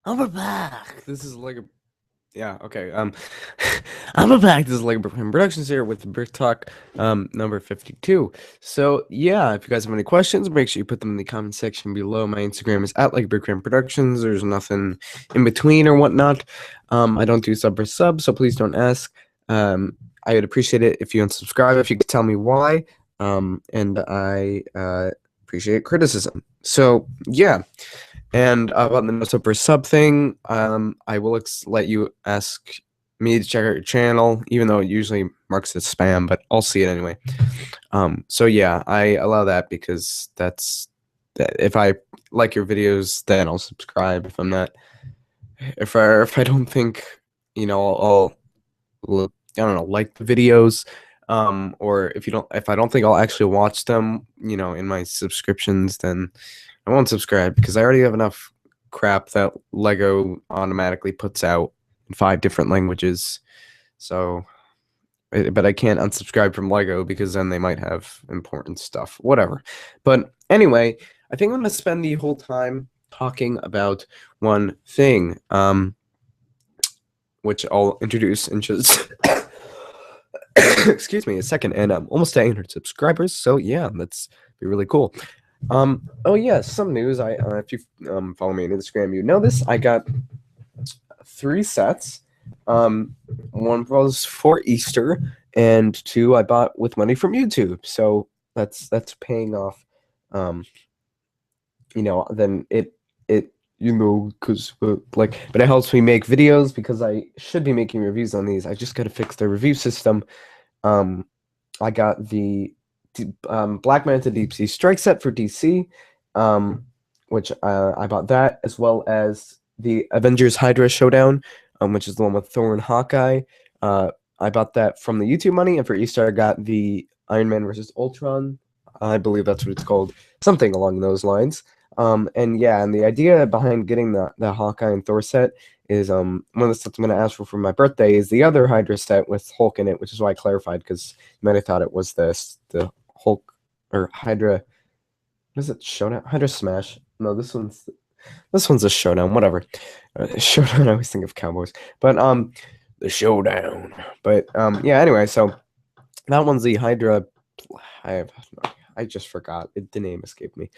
We're back. This is like a yeah, okay. I'm back. This is LEGOBrickFan Productions here with BrickTalk number 52. So yeah, if you guys have any questions, make sure you put them in the comment section below. My Instagram is at LEGOBrickFan Productions. There's nothing in between or whatnot. I don't do sub for sub, so please don't ask. I would appreciate it if you unsubscribe, if you could tell me why. And I appreciate criticism. So yeah. And about the no sub for sub thing, I will let you ask me to check out your channel, even though it usually marks as spam, but I'll see it anyway. So yeah, I allow that because that's that. If I like your videos, then I'll subscribe. If I'm not, if I don't think, I don't know, like the videos, or if I don't think I'll actually watch them, in my subscriptions, then I won't subscribe because I already have enough crap that Lego automatically puts out in 5 different languages. So, but I can't unsubscribe from Lego because then they might have important stuff, whatever. But anyway, I think I'm gonna spend the whole time talking about one thing, which I'll introduce in just excuse me a second, and I'm almost at 800 subscribers. So yeah, that's be really cool. Oh yeah, some news. If you follow me on Instagram, you know this. I got 3 sets. One was for Easter, and 2 I bought with money from YouTube. So that's paying off. Then because but it helps me make videos because I should be making reviews on these. I just got to fix the review system. Um, I got the Black Manta Deep Sea Strike set for DC, which I bought that, as well as the Avengers Hydra Showdown, which is the one with Thor and Hawkeye. I bought that from the YouTube money, and for Easter I got the Iron Man versus Ultron. I believe that's what it's called, something along those lines. And yeah, and the idea behind getting the Hawkeye and Thor set is one of the sets I'm going to ask for my birthday is the other Hydra set with Hulk in it, which is why I clarified because you might have thought it was the Hulk or Hydra. What is it? Showdown? Hydra Smash? No, this one's a Showdown. Whatever. Showdown. I always think of Cowboys, but the Showdown. But yeah. Anyway, so that one's the Hydra. I just forgot. The name escaped me.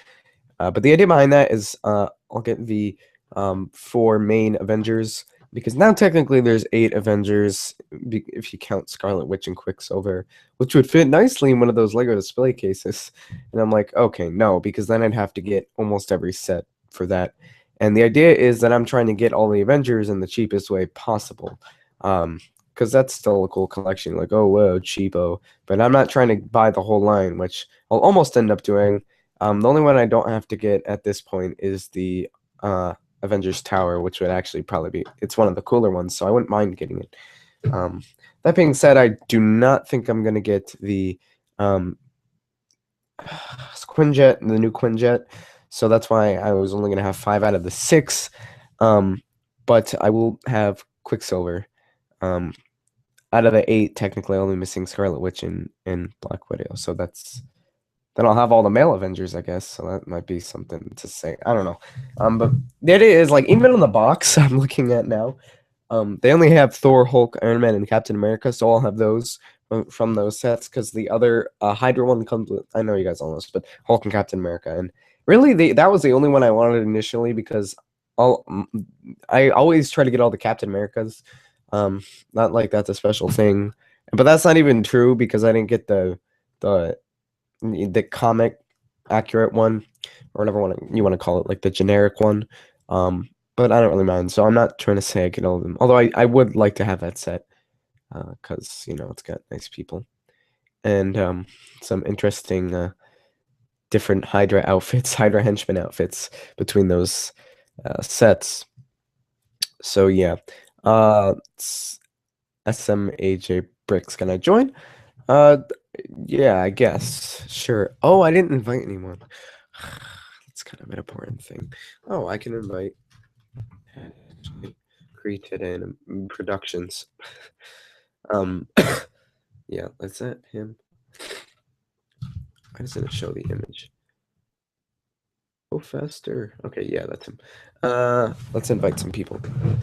But the idea behind that is I'll get the 4 main Avengers because now technically there's 8 Avengers if you count Scarlet Witch and Quicksilver, which would fit nicely in one of those Lego display cases. And I'm like, okay, no, because then I'd have to get almost every set for that. And the idea is that I'm trying to get all the Avengers in the cheapest way possible. Because that's still a cool collection. Like, oh, whoa, cheapo. But I'm not trying to buy the whole line, which I'll almost end up doing. The only one I don't have to get at this point is the Avengers Tower, which would actually probably be it's one of the cooler ones, so I wouldn't mind getting it. That being said, I do not think I'm gonna get the Quinjet, the new Quinjet, so that's why I was only gonna have 5 out of the 6. But I will have Quicksilver. Out of the 8, technically only missing Scarlet Witch and Black Widow, so then I'll have all the male Avengers, I guess. So that might be something to say. I don't know. But the idea is like even on the box I'm looking at now, they only have Thor, Hulk, Iron Man, and Captain America. So I'll have those from those sets because the other Hydra one comes with. I know you guys all know this, but Hulk and Captain America, and really that was the only one I wanted initially because I'll I always try to get all the Captain Americas. Not like that's a special thing, but that's not even true because I didn't get the comic accurate one or whatever you want to call it, like the generic one. But I don't really mind, so I'm not trying to say I get all of them. Although I would like to have that set because it's got nice people and some interesting different Hydra outfits, Hydra henchman outfits between those sets. So yeah, SMAJ Bricks, can I join? Uh, yeah, I guess. Sure. Oh, I didn't invite anyone. That's kind of an important thing. Oh, I can invite created in productions. Um, yeah, is that him? Why doesn't it show the image? Go faster. Okay, yeah, that's him. Let's invite some people.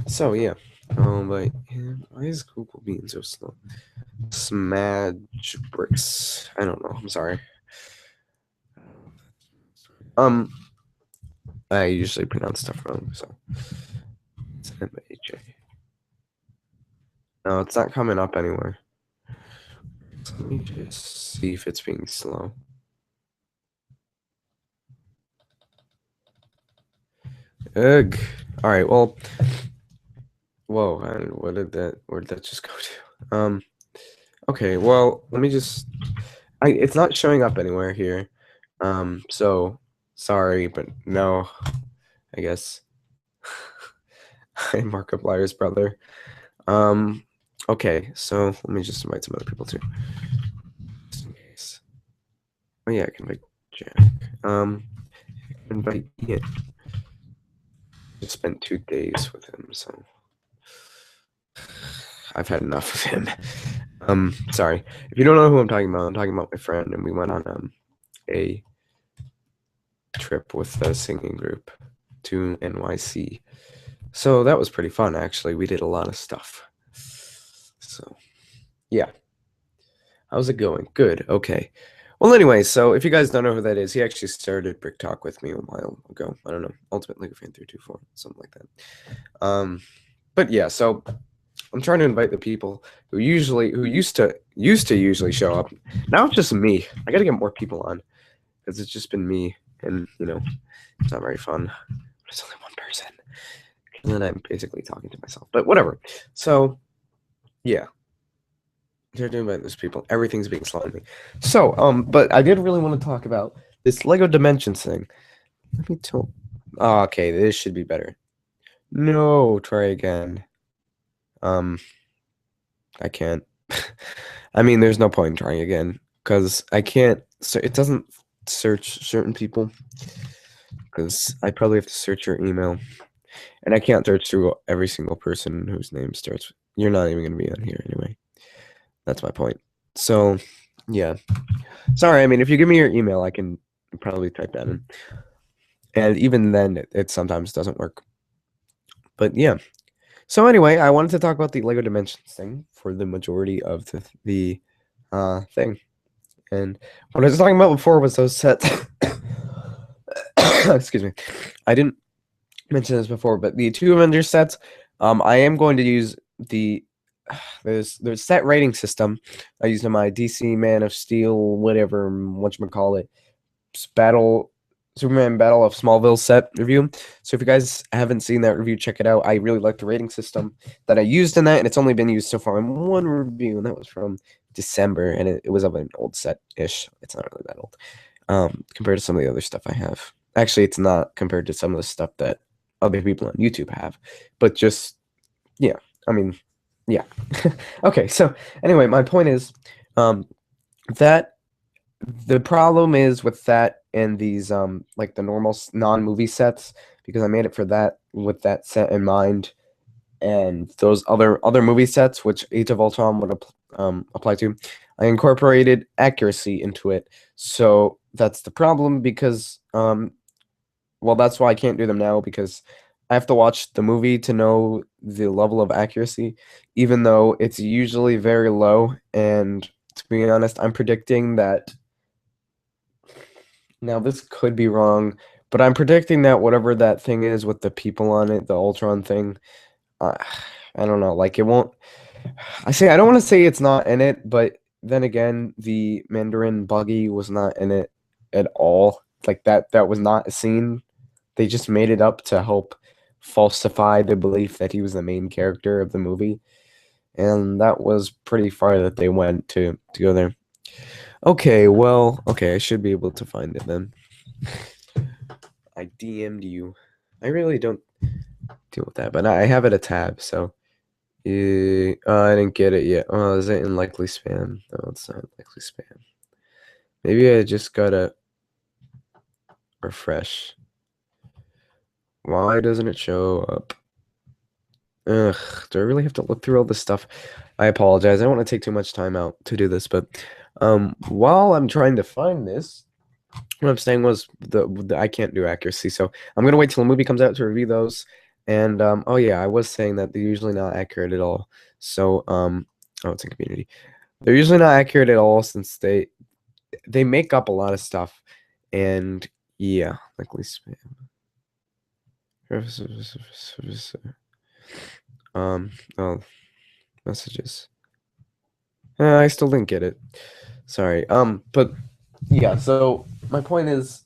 So yeah, I'll invite him. Why is Google being so slow? Smudge bricks. I don't know. I'm sorry. I usually pronounce stuff wrong, so it's MAJ. No, it's not coming up anywhere. Let me just see if it's being slow. Ugh. All right. Well. Whoa. Where did that just go to? Okay. Well, let me just. It's not showing up anywhere here. So sorry, but no. I guess. Hi, Markiplier's brother. Okay. So let me just invite some other people too. Just in case. Oh yeah, I can invite Jack. I can invite Ian. Just spent 2 days with him, so I've had enough of him. Sorry. If you don't know who I'm talking about my friend, and we went on a trip with the singing group to NYC. So that was pretty fun, actually. We did a lot of stuff. So, yeah. How's it going? Good. Okay. Well, anyway, so if you guys don't know who that is, he actually started BrickTalk with me a while ago. I don't know, Ultimate LEGOBrickFan 324, something like that. But yeah, so I'm trying to invite the people who used to usually show up. Now it's just me. I got to get more people on because it's just been me, and it's not very fun. It's only one person, and then I'm basically talking to myself. But whatever. So yeah. They're doing by those people. Everything's being slow on me. So, but I did really want to talk about this Lego Dimensions thing. Let me tell. Oh, okay, this should be better. No, try again. I can't. I mean, there's no point in trying again because I can't. So it doesn't search certain people because I probably have to search your email, and I can't search through every single person whose name starts. You're not even gonna be on here anyway. That's my point. So, yeah. Sorry, I mean, if you give me your email, I can probably type that in. And even then, it sometimes doesn't work. But yeah. So anyway, I wanted to talk about the Lego Dimensions thing for the majority of the thing. And what I was talking about before was those sets. Excuse me. I didn't mention this before, but the 2 Avengers sets, I am going to use there's set rating system I used in my DC Man of Steel, whatever whatchamacallit, Superman Battle of Smallville set review. So if you guys haven't seen that review, check it out. I really like the rating system that I used in that, and it's only been used so far in one review, and that was from December, and it was of an old set-ish. It's not really that old compared to some of the other stuff I have. Actually, it's not compared to some of the stuff that other people on YouTube have, but just, yeah, I mean, yeah. Okay, so anyway, my point is that the problem is with that and these like the normal non-movie sets, because I made it for that with that set in mind, and those other movie sets which Age of Ultron would apply to, I incorporated accuracy into it. So that's the problem because well, that's why I can't do them now, because I have to watch the movie to know the level of accuracy, even though it's usually very low. And to be honest, I'm predicting that. Now, this could be wrong, but I'm predicting that whatever that thing is with the people on it, the Ultron thing, uh, I don't know, like it won't. I don't want to say it's not in it, but then again, the Mandarin buggy was not in it at all. Like that was not a scene. They just made it up to help falsify the belief that he was the main character of the movie, and that was pretty far that they went to go there. Okay, well, okay, I should be able to find it then. I DM'd you. I really don't deal with that, but I have it a tab, so I didn't get it yet. Oh, is it in likely spam? No, it's not likely spam. Maybe I just gotta refresh. Why doesn't it show up? Ugh, do I really have to look through all this stuff? I apologize. I don't want to take too much time out to do this, but while I'm trying to find this, what I'm saying was the I can't do accuracy, so I'm gonna wait till a movie comes out to review those. And oh yeah, I was saying that they're usually not accurate at all. So oh, it's in community. They're usually not accurate at all since they make up a lot of stuff, and yeah, like least oh, messages. I still didn't get it. Sorry. But yeah, so my point is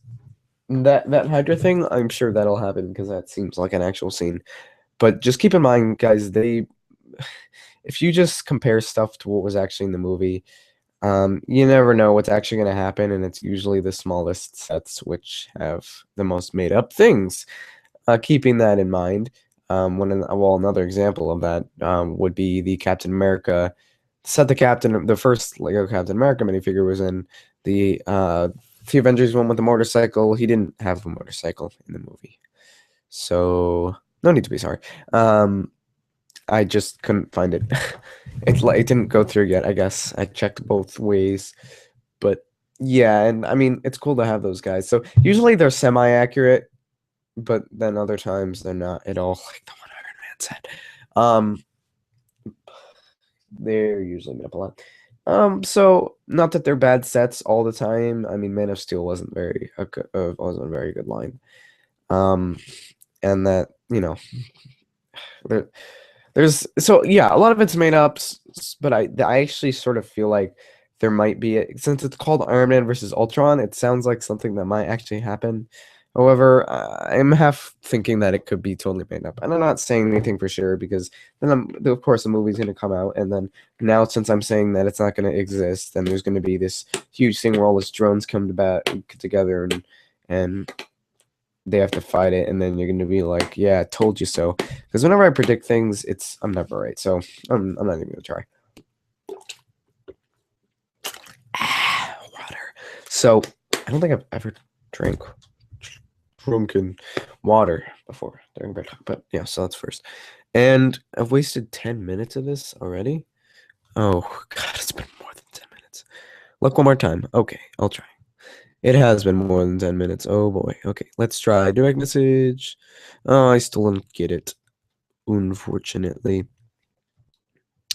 that Hydra thing, I'm sure that'll happen because that seems like an actual scene. But just keep in mind, guys, if you just compare stuff to what was actually in the movie, you never know what's actually going to happen, and it's usually the smallest sets which have the most made up things. Keeping that in mind, another example of that would be the Captain America set. The first Lego Captain America minifigure was in the Avengers one with the motorcycle. He didn't have a motorcycle in the movie, so no need to be sorry. I just couldn't find it. It didn't go through yet. I guess I checked both ways, but yeah, and I mean it's cool to have those guys. So usually they're semi-accurate, but then other times they're not at all, like the one Iron Man said. They're usually made up a lot. So not that they're bad sets all the time. I mean, Man of Steel wasn't wasn't a very good line. And that there, so yeah, a lot of it's made up, but I actually sort of feel like there might be since it's called Iron Man versus Ultron, it sounds like something that might actually happen. However, I'm half thinking that it could be totally made up, and I'm not saying anything for sure because then of course the movie's going to come out, and then now since I'm saying that it's not going to exist, then there's going to be this huge thing where all these drones come together and they have to fight it, and then you're going to be like, yeah, I told you so. Because whenever I predict things, I'm never right, so I'm not even going to try. Water. So I don't think I've ever drunken water before during BrickTalk, but yeah, so that's first. And I've wasted 10 minutes of this already. Oh god, it's been more than 10 minutes. Look one more time. Okay, I'll try. It has been more than 10 minutes. Oh boy. Okay, let's try direct message. Oh, I still didn't get it, unfortunately.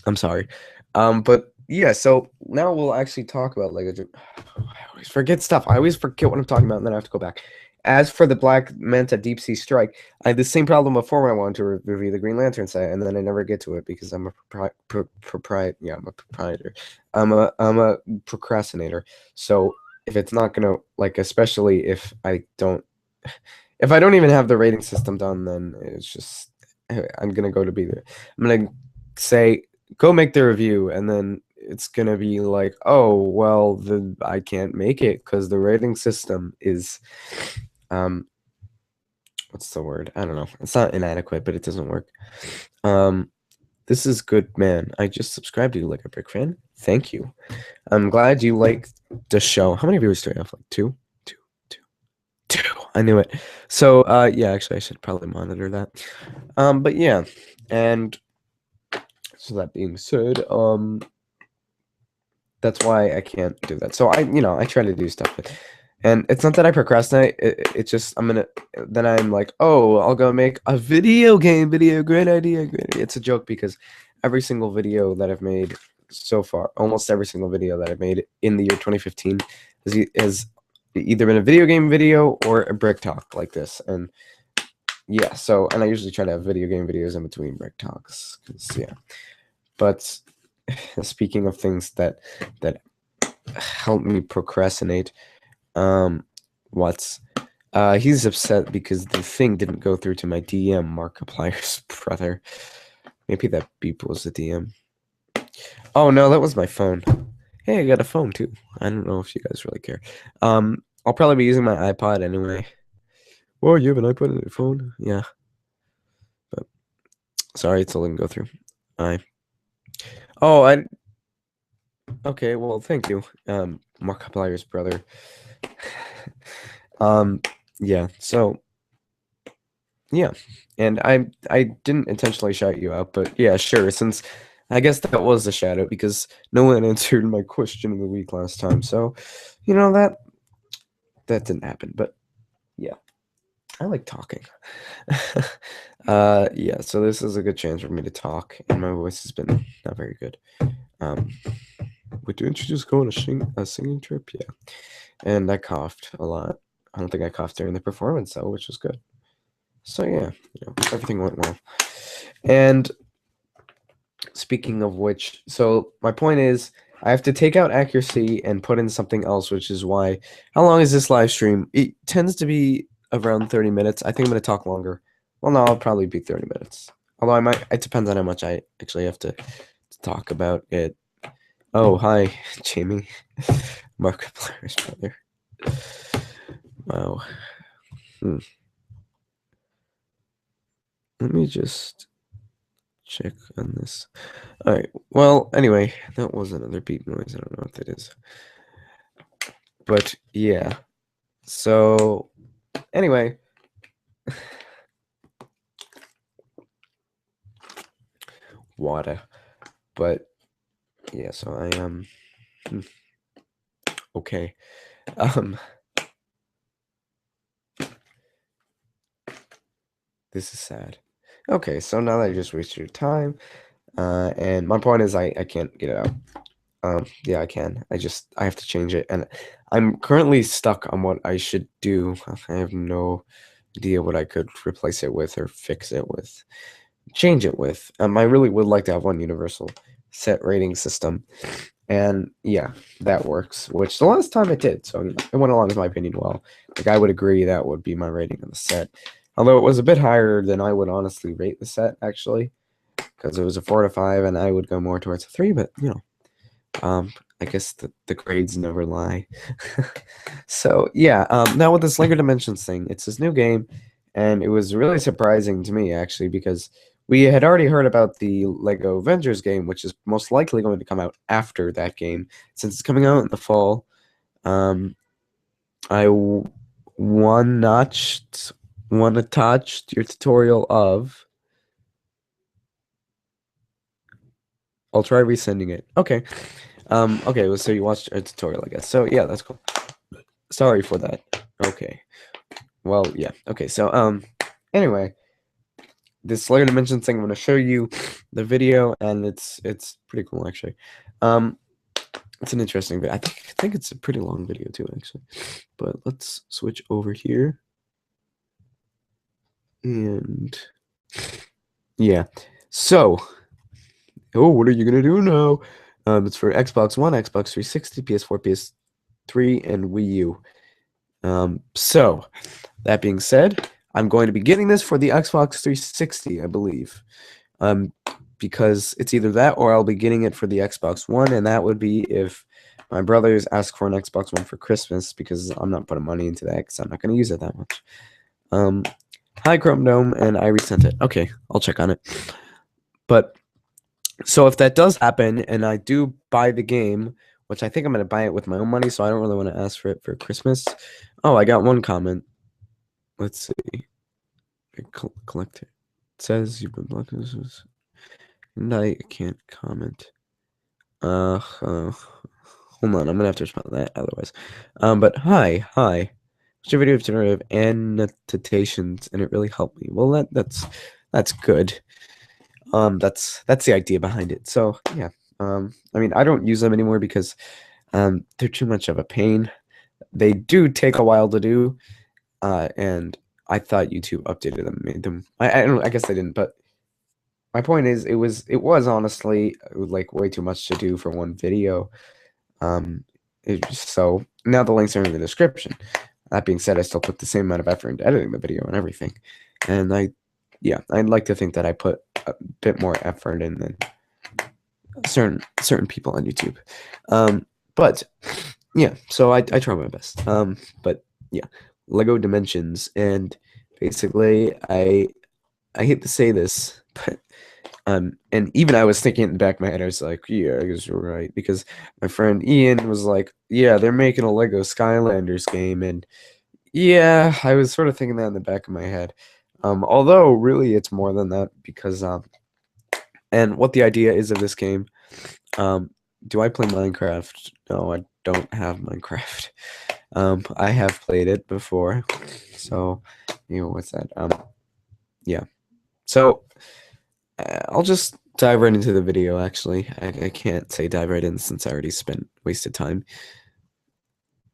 I'm sorry. But yeah, so now we'll actually talk about Lego. I always forget stuff. I always forget what I'm talking about, and then I have to go back. As for the Black Manta Deep Sea Strike, I had the same problem before when I wanted to review the Green Lantern set, and then I never get to it because I'm a proprietor. I'm a procrastinator. So if it's not gonna especially if I don't even have the rating system done, then it's just I'm gonna go to be there. I'm gonna say go make the review, and then it's gonna be like, oh well, I can't make it because the rating system is what's the word? I don't know. It's not inadequate, but it doesn't work. This is good, man. I just subscribed to you, like a brick fan. Thank you. I'm glad you liked the show. How many viewers do I have? Like two. I knew it. So yeah, actually I should probably monitor that. But yeah, and so that being said, that's why I can't do that. So I try to do stuff, and it's not that I procrastinate. It's just I'm like, oh, I'll go make a video game video. Great idea, great idea. It's a joke because every single video that I've made so far, almost every single video that I've made in the year 2015 has either been a video game video or a BrickTalk like this. And yeah, so and I usually try to have video game videos in between BrickTalks, yeah. But speaking of things that help me procrastinate, he's upset because the thing didn't go through to my DM, Markiplier's brother. Maybe that beep was the DM. Oh no, that was my phone. Hey, I got a phone too. I don't know if you guys really care. I'll probably be using my iPod anyway. Oh, you have an iPod on your phone? Yeah. But sorry, it still didn't go through. Okay, well, thank you, Markiplier's brother. Yeah, so yeah, and I didn't intentionally shout you out, but yeah, sure, since I guess that was a shout out because no one answered my question of the week last time, so you know that that didn't happen, but yeah, I like talking. Yeah, so this is a good chance for me to talk, and my voice has been not very good. Wait, didn't you just go on a singing trip? Yeah, and I coughed a lot. I don't think I coughed during the performance though, which was good. So yeah, everything went well. And speaking of which, so my point is, I have to take out accuracy and put in something else, which is why. How long is this live stream? It tends to be around 30 minutes. I think I'm going to talk longer. Well, no, I'll probably be 30 minutes. Although I might, it depends on how much I actually have to talk about it. Oh, hi, Jamie. Markiplier's brother. Wow. Let me just check on this. All right. Well, anyway, that was another beep noise. I don't know what that is. But yeah. So anyway, water. But yeah, so I am okay. This is sad. Okay, so now that I just wasted your time, and my point is I can't get it out. Yeah, I can. I have to change it, and I'm currently stuck on what I should do. I have no idea what I could replace it with or fix it with, change it with. I really would like to have one universal set rating system, and yeah, that works. Which the last time it did, so it went along, in my opinion, well. Like I would agree that would be my rating of the set, although it was a bit higher than I would honestly rate the set actually, because it was a 4 out of 5, and I would go more towards a 3. But I guess the grades never lie. So yeah, now with this Lego Dimensions thing, it's this new game, and it was really surprising to me actually because we had already heard about the Lego Avengers game, which is most likely going to come out after that game since it's coming out in the fall. I wanna touch your tutorial of. I'll try resending it. Okay. Okay, well, so you watched a tutorial, I guess. So yeah, that's cool. Sorry for that. Okay. Well, yeah. Okay, so anyway, this Lego Dimensions thing, I'm gonna show you the video, and it's pretty cool actually. It's an interesting video. I think it's a pretty long video too, actually. But let's switch over here. And yeah. So, oh, what are you gonna do now? It's for Xbox One, Xbox 360, PS4, PS3, and Wii U. So that being said, I'm going to be getting this for the Xbox 360, I believe. Because it's either that or I'll be getting it for the Xbox One, and that would be if my brothers ask for an Xbox One for Christmas, because I'm not putting money into that because I'm not going to use it that much. Hi, Chrome Dome, and I resent it. Okay, I'll check on it. But so if that does happen and I do buy the game, which I think I'm going to buy it with my own money, so I don't really want to ask for it for Christmas. Oh, I got one comment. Let's see. Collector. It says you've been blocked. And I can't comment. Hold on, I'm gonna have to respond to that otherwise. But hi. What's your video of annotations, and it really helped me. Well, that's good. That's the idea behind it. So yeah. I mean, I don't use them anymore because they're too much of a pain. They do take a while to do, and I thought YouTube updated them, made them. I don't. I guess they didn't, but my point is, it was honestly like way too much to do for one video. So now the links are in the description. That being said, I still put the same amount of effort into editing the video and everything, and I'd like to think that I put a bit more effort in than certain people on YouTube. But yeah, so I try my best. But yeah, Lego Dimensions, and basically I hate to say this, but and even I was thinking in the back of my head, I was like, yeah, I guess you're right, because my friend Ian was like, yeah, they're making a Lego Skylanders game, and yeah, I was sort of thinking that in the back of my head. Although really it's more than that, because and what the idea is of this game. Do I play Minecraft? No, I don't have Minecraft. I have played it before, so what's that? Yeah. So I'll just dive right into the video. Actually, I can't say dive right in since I already spent wasted time.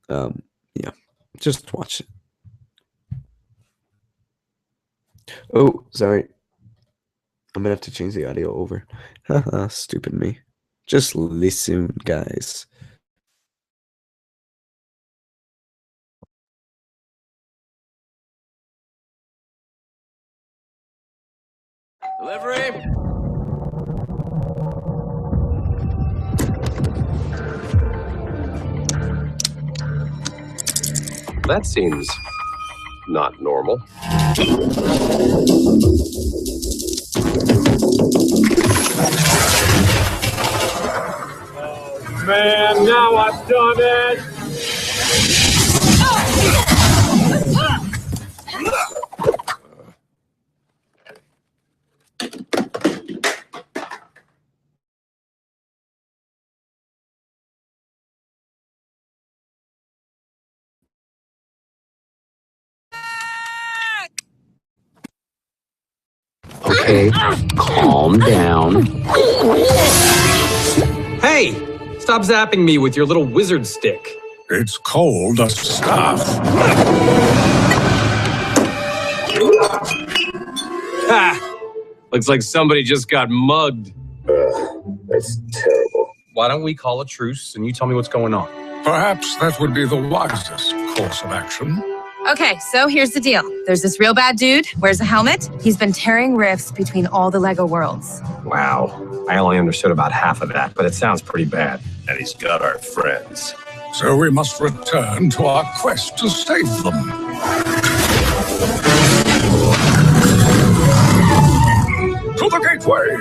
Yeah, just watch it. Oh, sorry. I'm gonna have to change the audio over. Haha, stupid me. Just listen, guys. Delivery. That seems not normal. Oh man, now I've done it! Okay, calm down. Hey, stop zapping me with your little wizard stick. It's called a staff. Ha! Looks like somebody just got mugged. That's terrible. Why don't we call a truce and you tell me what's going on? Perhaps that would be the wisest course of action. Okay, so here's the deal. There's this real bad dude, wears a helmet. He's been tearing rifts between all the LEGO worlds. Wow, I only understood about half of that, but it sounds pretty bad. And he's got our friends. So we must return to our quest to save them. To the gateway!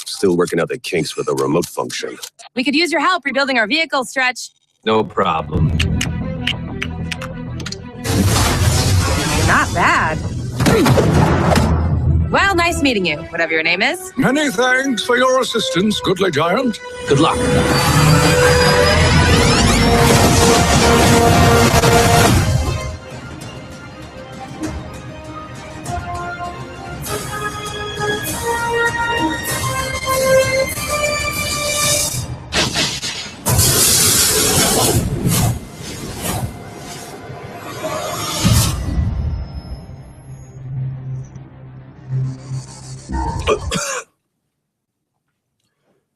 Still working out the kinks with the remote function. We could use your help rebuilding our vehicle, Stretch. No problem. Not bad. Well, nice meeting you, whatever your name is. Many thanks for your assistance, goodly giant. Good luck.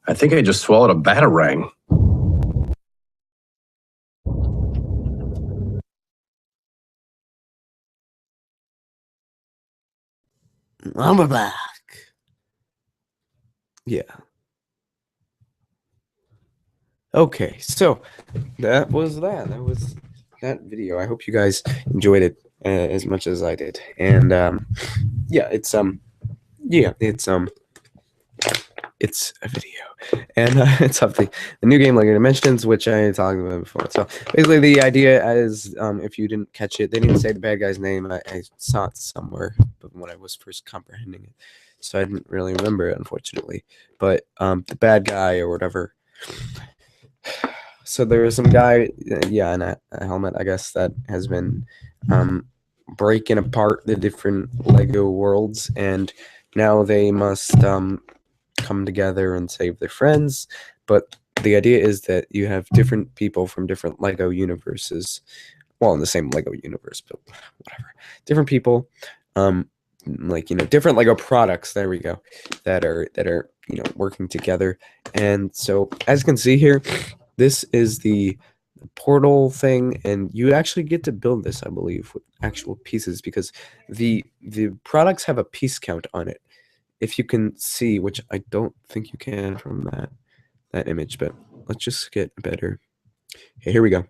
I think I just swallowed a batarang. I'm back. Yeah. Okay, so that was that video. I hope you guys enjoyed it as much as I did. And yeah, it's a video, and it's up the new game Lego Dimensions, which I talked about before. So basically, the idea is, if you didn't catch it, they didn't say the bad guy's name. I saw it somewhere, but when I was first comprehending it, so I didn't really remember it, unfortunately. But the bad guy or whatever. So there is some guy, yeah, in a helmet, I guess, that has been breaking apart the different Lego worlds, and now they must come together and save their friends. But the idea is that you have different people from different Lego universes, well, in the same Lego universe, but whatever, different people, like, different Lego products, there we go, that are working together. And so, as you can see here, this is the portal thing, and you actually get to build this, I believe, with actual pieces, because the products have a piece count on it. If you can see, which I don't think you can from that image, but let's just get better. Okay, here we go.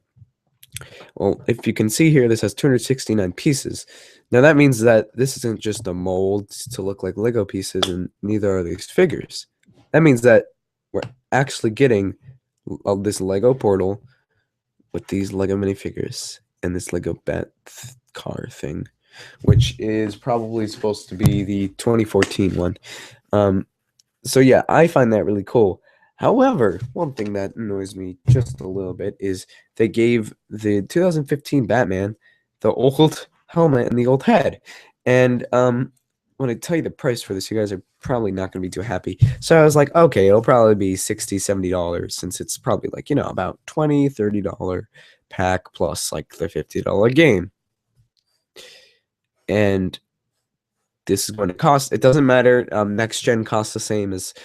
Well, if you can see here, this has 269 pieces. Now that means that this isn't just a mold to look like Lego pieces, and neither are these figures. That means that we're actually getting this Lego portal with these Lego minifigures and this Lego bat car thing, which is probably supposed to be the 2014 one. So yeah, I find that really cool. However, one thing that annoys me just a little bit is they gave the 2015 Batman the old helmet and the old head. And when I tell you the price for this, you guys are probably not going to be too happy. So I was like, okay, it'll probably be $60, $70 since it's probably like, about $20, $30 pack plus like the $50 game. And this is going to cost, it doesn't matter. Next gen costs the same as,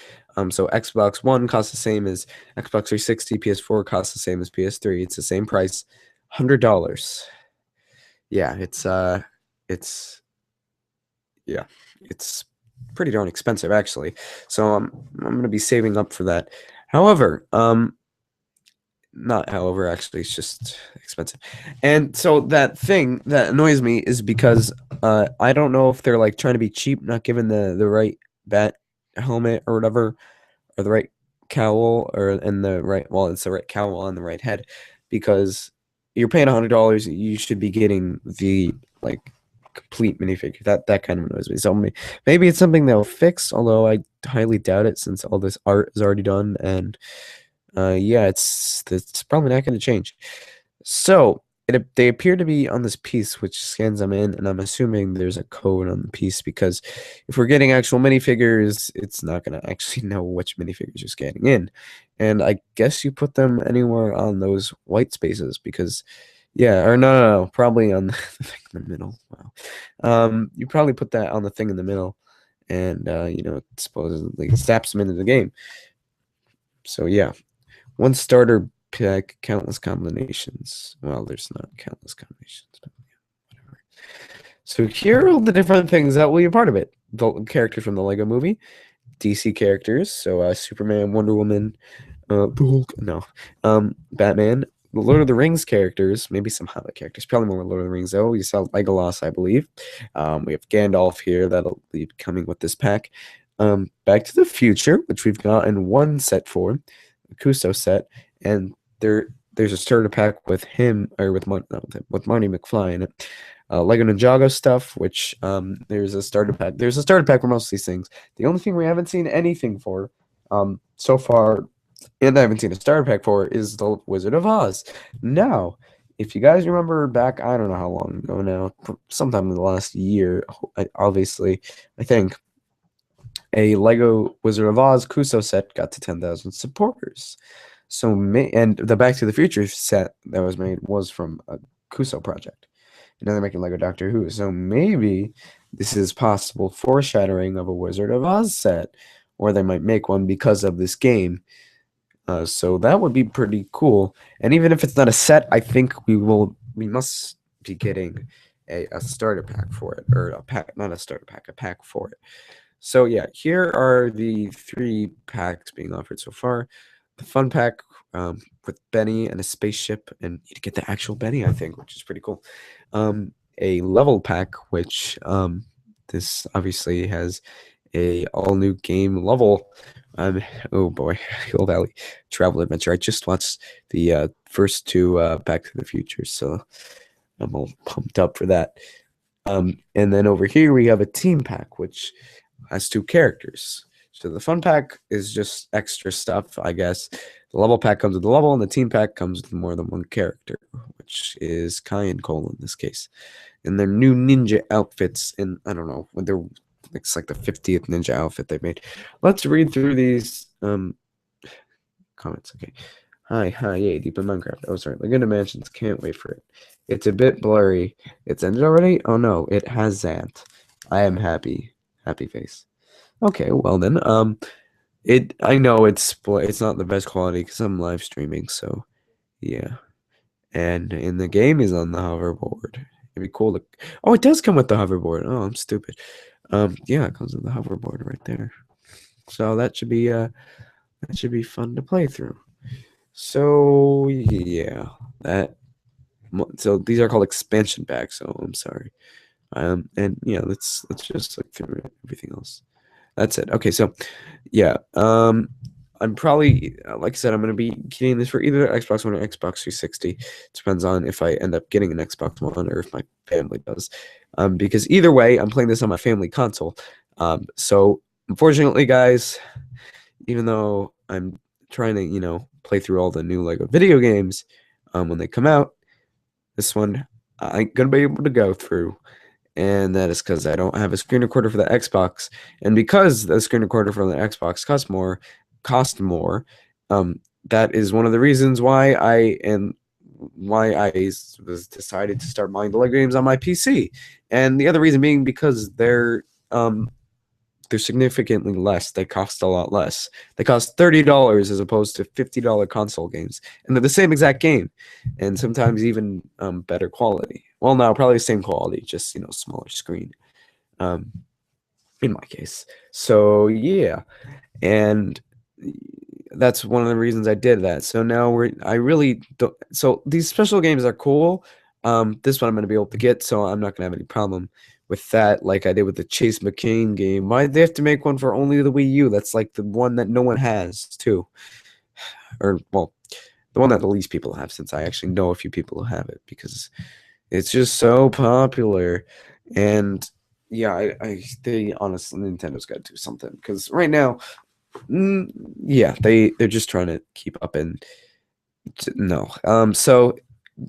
so Xbox One costs the same as Xbox 360, PS4 costs the same as PS3. It's the same price, $100. Yeah, it's pretty darn expensive actually. So I'm gonna be saving up for that. However, not however, actually, it's just expensive. And so that thing that annoys me is because I don't know if they're like trying to be cheap, not giving the right bat helmet or whatever, or the right cowl, or and the right, well, it's the right cowl on the right head, because you're paying $100, you should be getting the like complete minifigure. That kind of annoys me. So maybe it's something they'll fix, although I highly doubt it since all this art is already done, and yeah, it's probably not going to change. So they appear to be on this piece, which scans them in, and I'm assuming there's a code on the piece, because if we're getting actual minifigures, it's not going to actually know which minifigures you're scanning in. And I guess you put them anywhere on those white spaces, because yeah, or no, probably on the thing in the middle. Wow. You probably put that on the thing in the middle, and it supposedly snaps them into the game. So yeah. One starter pack, countless combinations. Well, there's not countless combinations, but yeah, whatever. So here are all the different things that will be a part of it. The characters from the Lego movie, DC characters, so Superman, Wonder Woman, the Hulk, no, Batman, the Lord of the Rings characters, maybe some Hobbit characters, probably more Lord of the Rings though. You saw Legolas, I believe. We have Gandalf here that'll be coming with this pack. Back to the Future, which we've gotten one set for. Kuso set, and there's a starter pack with him, or with Marty McFly in it. Lego Ninjago stuff, which there's a starter pack. There's a starter pack for most of these things. The only thing we haven't seen anything for so far, and I haven't seen a starter pack for, is the Wizard of Oz. Now, if you guys remember back, I don't know how long ago now, sometime in the last year, obviously, I think, a Lego Wizard of Oz Kuso set got to 10,000 supporters. So, and the Back to the Future set that was made was from a Kuso project. And now they're making Lego Doctor Who. So maybe this is possible foreshadowing of a Wizard of Oz set, or they might make one because of this game. So that would be pretty cool. And even if it's not a set, I think we must be getting a starter pack for it, or a pack, not a starter pack, a pack for it. So yeah, here are the 3 packs being offered so far. The fun pack with Benny and a spaceship, and you get the actual Benny, I think, which is pretty cool. A level pack, which this obviously has a all-new game level. Oh boy, Hill Valley Travel Adventure. I just watched the first 2 Back to the Future, so I'm all pumped up for that. And then over here we have a team pack, which has 2 characters. So the fun pack is just extra stuff, I guess. The level pack comes with the level, and the team pack comes with more than one character, which is Kai and Cole in this case. And their new ninja outfits, and I don't know, it's like the 50th ninja outfit they made. Let's read through these comments. Okay. Hi, yay, deep in Minecraft. Oh, sorry. Laguna Mansions, can't wait for it. It's a bit blurry. It's ended already? Oh no, it hasn't. I am happy. Happy face. Okay, well then, I know it's not the best quality because I'm live streaming, so yeah. And in the game is on the hoverboard. It'd be cool to. Oh, it does come with the hoverboard. Oh, I'm stupid. Yeah, it comes with the hoverboard right there. So that should be fun to play through. So yeah, so these are called expansion packs. So I'm sorry. And yeah, let's just look through everything else. That's it. Okay, so yeah, I'm probably, like I said, I'm going to be getting this for either Xbox One or Xbox 360. It depends on if I end up getting an Xbox One or if my family does. Because either way, I'm playing this on my family console. So unfortunately, guys, even though I'm trying to, you know, play through all the new Lego video games when they come out. This one I ain't gonna be able to go through, and that is because I don't have a screen recorder for the Xbox, and because the screen recorder for the Xbox cost more. That is one of the reasons why I was decided to start buying the Lego games on my PC, and the other reason being because they're significantly less. They cost a lot less. They cost $30 as opposed to $50 console games, and they're the same exact game, and sometimes even better quality. Well, no, probably the same quality, just, you know, smaller screen. In my case, so yeah, and that's one of the reasons I did that. So now I really don't. So these special games are cool. This one I'm gonna be able to get, so I'm not gonna have any problem with that, like I did with the Chase McCain game. Why they have to make one for only the Wii U? That's like the one that no one has, too. Or, well, the one that the least people have, since I actually know a few people who have it, because it's just so popular. And yeah, they honestly, Nintendo's got to do something, because right now, yeah, they're just trying to keep up, and no. So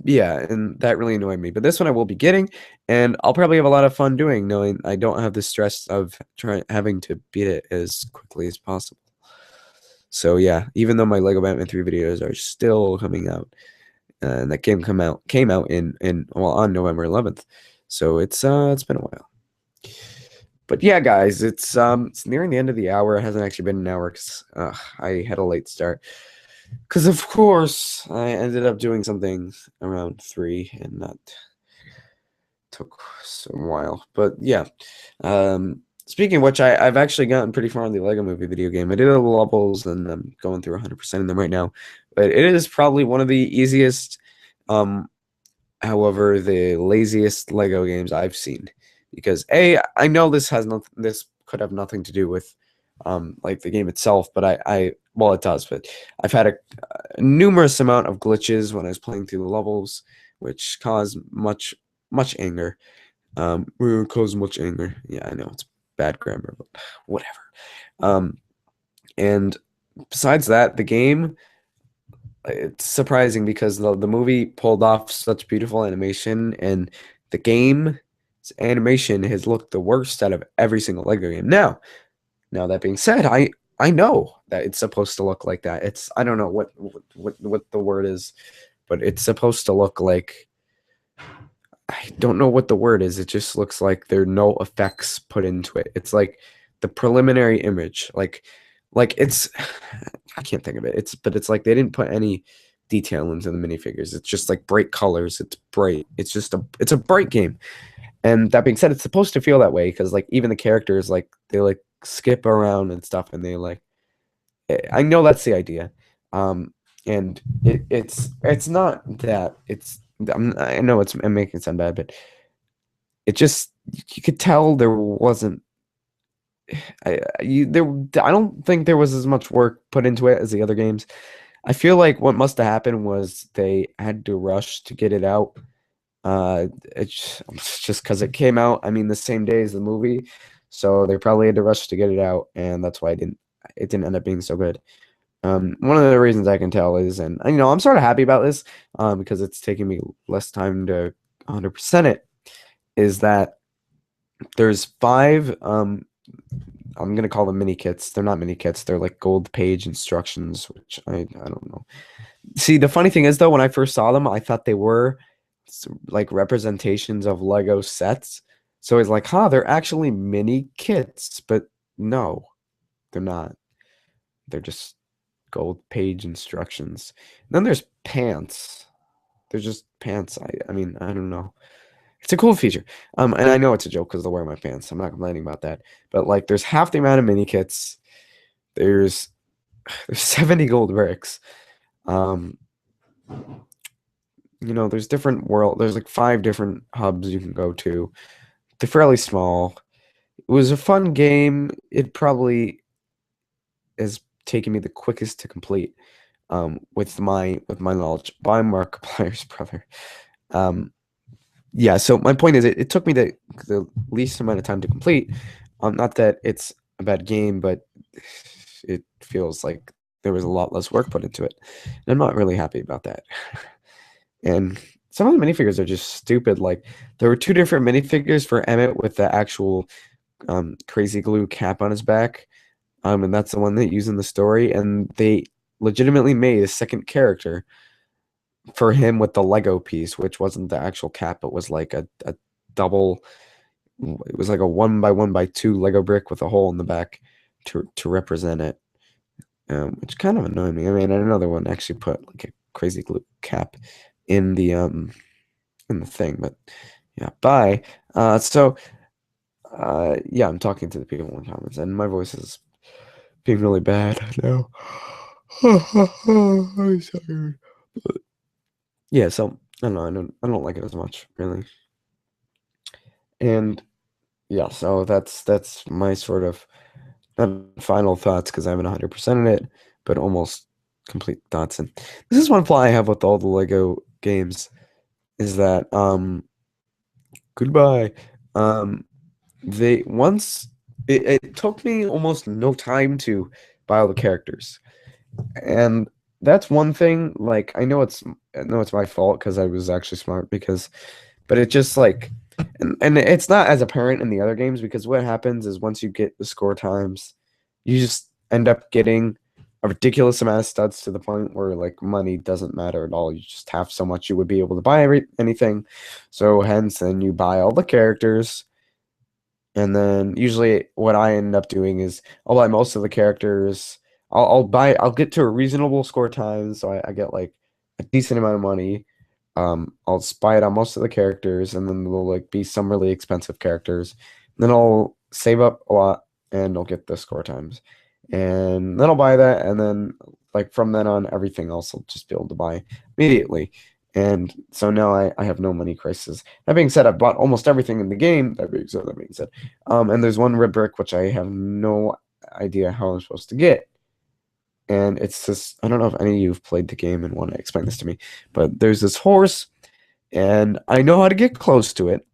yeah, and that really annoyed me. But this one I will be getting, and I'll probably have a lot of fun doing, knowing I don't have the stress of having to beat it as quickly as possible. So yeah, even though my Lego Batman 3 videos are still coming out, and that game came out on November 11th. So it's been a while. But yeah, guys, it's nearing the end of the hour. It hasn't actually been an hour because I had a late start. Because, of course, I ended up doing something around 3, and that took some while. But, yeah. Speaking of which, I've actually gotten pretty far in the Lego Movie video game. I did all the levels, and I'm going through 100% of them right now. But it is probably one of the easiest, however, the laziest Lego games I've seen. Because, I know this could have nothing to do with like the game itself, but well, it does, but I've had a numerous amount of glitches when I was playing through the levels, which caused much anger. Caused much anger. Yeah, I know it's bad grammar, but whatever. And besides that, the game, it's surprising because the movie pulled off such beautiful animation, and the game's animation has looked the worst out of every single Lego game. Now that being said, I know that it's supposed to look like that. I don't know what the word is, but it's supposed to look like, I don't know what the word is. It just looks like there are no effects put into it. It's like the preliminary image, like it's, I can't think of it. But it's like they didn't put any detail into the minifigures. It's just like bright colors. It's bright. It's a bright game. And that being said, it's supposed to feel that way because like even the characters, like they like skip around and stuff, and they like, I know that's the idea. And it's not that I know I'm making it sound bad, but it just, you could tell there wasn't, I don't think there was as much work put into it as the other games. I feel like what must have happened was they had to rush to get it out. It's just because it came out, I mean, the same day as the movie, so they probably had to rush to get it out, and that's why it didn't end up being so good. One of the reasons I can tell is, and you know, I'm sort of happy about this, because it's taking me less time to 100% it, is that there's 5, I'm gonna call them mini kits. They're not mini kits, they're like gold page instructions, which I don't know. See, the funny thing is though, when I first saw them, I thought they were like representations of Lego sets. So it's like, they're actually mini kits, but no, they're not. They're just gold page instructions. And then there's pants. They're just pants. I mean, I don't know. It's a cool feature. And I know it's a joke because they'll wear my pants. I'm not complaining about that. But like, there's half the amount of mini kits. There's 70 gold bricks. You know, there's there's like 5 different hubs you can go to. They're fairly small. It was a fun game. It probably has taken me the quickest to complete, with my knowledge by Markiplier's brother. Yeah, so my point is, it took me the least amount of time to complete. Not that it's a bad game, but it feels like there was a lot less work put into it. And I'm not really happy about that. And some of the minifigures are just stupid. Like, there were 2 different minifigures for Emmett with the actual crazy glue cap on his back. And that's the one they use in the story. And they legitimately made a second character for him with the Lego piece, which wasn't the actual cap. It was like a double. It was like a 1x1x2 Lego brick with a hole in the back to represent it, which kind of annoyed me. I mean, another one actually put like a crazy glue cap in the thing, but yeah. Bye. Yeah, I'm talking to the people in the comments, and my voice is being really bad now. I'm sorry. But yeah, so I don't know. I don't like it as much, really. And yeah, so that's my sort of not final thoughts, because I haven't 100%ed it, but almost complete thoughts. And this is one flaw I have with all the Lego games, is that goodbye. It took me almost no time to buy all the characters, and that's one thing. Like, I know it's my fault because I was actually smart, but it just like, and it's not as apparent in the other games, because what happens is once you get the score times, you just end up getting a ridiculous amount of studs to the point where like money doesn't matter at all. You just have so much you would be able to buy anything. So hence, then you buy all the characters. And then usually what I end up doing is I'll buy most of the characters. I'll get to a reasonable score time, so I get like a decent amount of money. I'll buy it on most of the characters, and then there'll like be some really expensive characters. And then I'll save up a lot, and I'll get the score times. And then I'll buy that, and then like from then on, everything else I'll just be able to buy immediately. And so now I have no money crisis. That being said, I've bought almost everything in the game. That being said, and there's one red brick which I have no idea how I'm supposed to get. And it's just, I don't know if any of you have played the game and want to explain this to me, but there's this horse, and I know how to get close to it.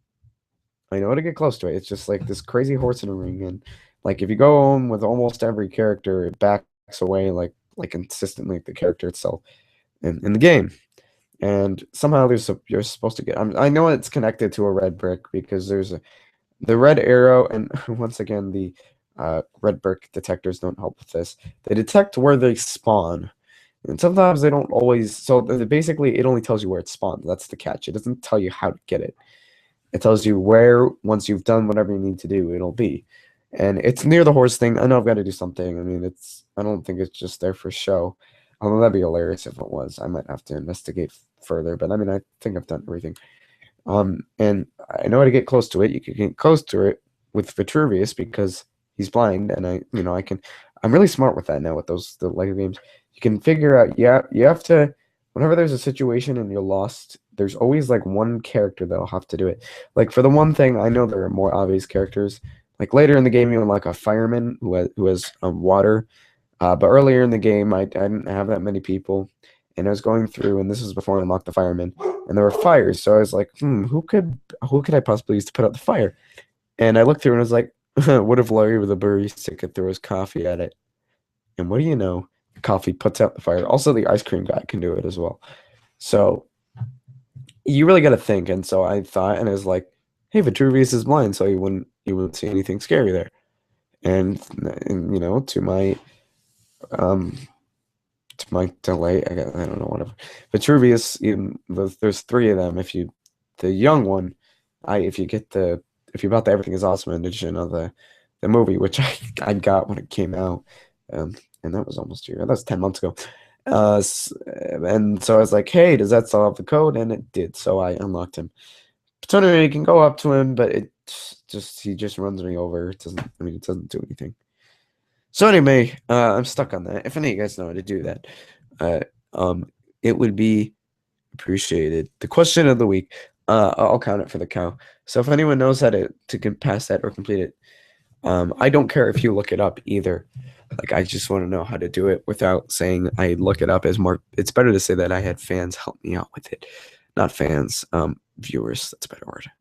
It's just like this crazy horse in a ring, and like if you go on with almost every character, it backs away like consistently like the character itself in the game. And somehow you're supposed to get. I know it's connected to a red brick, because there's the red arrow, and once again the red brick detectors don't help with this. They detect where they spawn, and sometimes they don't always. So basically, it only tells you where it spawned. That's the catch. It doesn't tell you how to get it. It tells you where, once you've done whatever you need to do, it'll be. And it's near the horse thing. I know I've got to do something. I mean, I don't think it's just there for show. Although that'd be hilarious if it was. I might have to investigate further. But I mean, I think I've done everything. And I know how to get close to it. You can get close to it with Vitruvius because he's blind, and I'm really smart with that now with the Lego games. You can figure out, you have to, whenever there's a situation and you're lost, there's always like one character that'll have to do it. Like for the one thing, I know there are more obvious characters. Like later in the game, you unlock a fireman who has water. But earlier in the game, I didn't have that many people, and I was going through, and this was before I unlocked the fireman, and there were fires. So I was like, who could I possibly use to put out the fire? And I looked through and I was like, what if Larry with a barista could throw his coffee at it? And what do you know? Coffee puts out the fire. Also, the ice cream guy can do it as well. So you really got to think. And so I thought, and I was like, hey, Vitruvius is blind, so you wouldn't see anything scary there. And to my delay, I don't know, whatever. Vitruvius, there's 3 of them. The young one, if you bought the Everything is Awesome edition of the movie, which I got when it came out, and that was almost a year. That was 10 months ago. And so I was like, hey, does that still have the code? And it did. So I unlocked him. So anyway, you can go up to him, but he just runs me over. It doesn't do anything. So anyway, I'm stuck on that. If any of you guys know how to do that, it would be appreciated. The question of the week, I'll count it for the cow. So if anyone knows how to get past that or complete it, I don't care if you look it up either. Like, I just want to know how to do it without saying I look it up as more. It's better to say that I had fans help me out with it, not fans, viewers. That's a better word.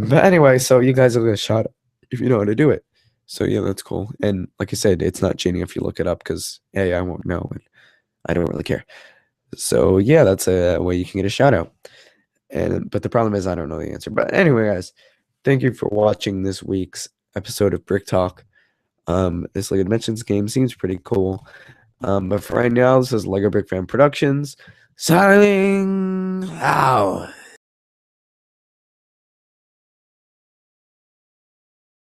But anyway, so you guys will get a shot if you know how to do it. So yeah, that's cool. And like I said, it's not cheating if you look it up because hey, I won't know and I don't really care. So yeah, that's a way you can get a shout out. But the problem is I don't know the answer. But anyway, guys, thank you for watching this week's episode of Brick Talk. This Lego Dimensions game seems pretty cool. But for right now, this is LEGOBrickFan Productions signing out.